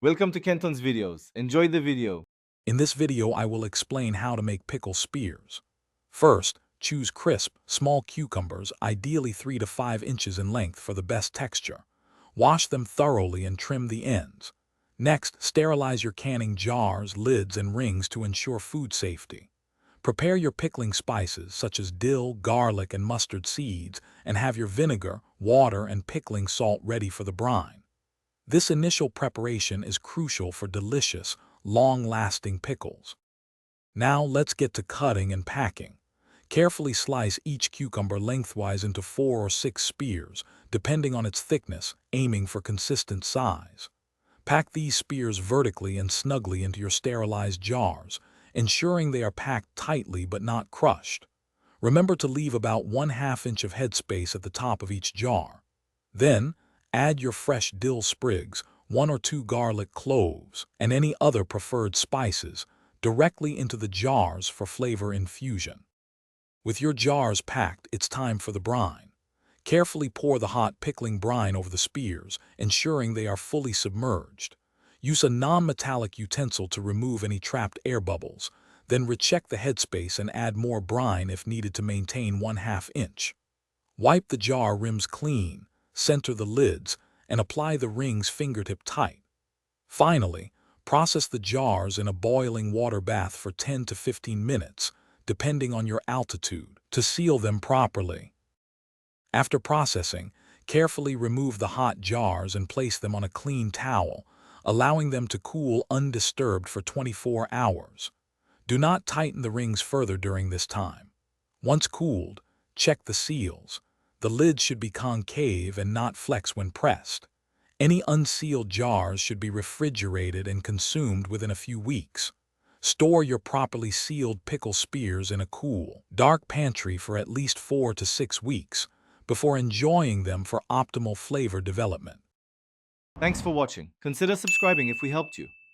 Welcome to Kenton's videos. Enjoy the video. In this video, I will explain how to make pickle spears. First, choose crisp, small cucumbers, ideally 3 to 5 inches in length for the best texture. Wash them thoroughly and trim the ends. Next, sterilize your canning jars, lids, and rings to ensure food safety. Prepare your pickling spices such as dill, garlic, and mustard seeds, and have your vinegar, water, and pickling salt ready for the brine. This initial preparation is crucial for delicious, long-lasting pickles. Now let's get to cutting and packing. Carefully slice each cucumber lengthwise into 4 or 6 spears, depending on its thickness, aiming for consistent size. Pack these spears vertically and snugly into your sterilized jars, ensuring they are packed tightly but not crushed. Remember to leave about 1/2 inch of headspace at the top of each jar. Then, add your fresh dill sprigs, 1 or 2 garlic cloves, and any other preferred spices directly into the jars for flavor infusion. With your jars packed, it's time for the brine. Carefully pour the hot pickling brine over the spears, ensuring they are fully submerged. Use a non-metallic utensil to remove any trapped air bubbles, then recheck the headspace and add more brine if needed to maintain 1/2 inch. Wipe the jar rims clean, center the lids, and apply the rings fingertip tight. Finally, process the jars in a boiling water bath for 10 to 15 minutes, depending on your altitude, to seal them properly. After processing, carefully remove the hot jars and place them on a clean towel, allowing them to cool undisturbed for 24 hours. Do not tighten the rings further during this time. Once cooled, check the seals. The lid should be concave and not flex when pressed. Any unsealed jars should be refrigerated and consumed within a few weeks. Store your properly sealed pickle spears in a cool, dark pantry for at least 4 to 6 weeks before enjoying them for optimal flavor development. Thanks for watching. Consider subscribing if we helped you.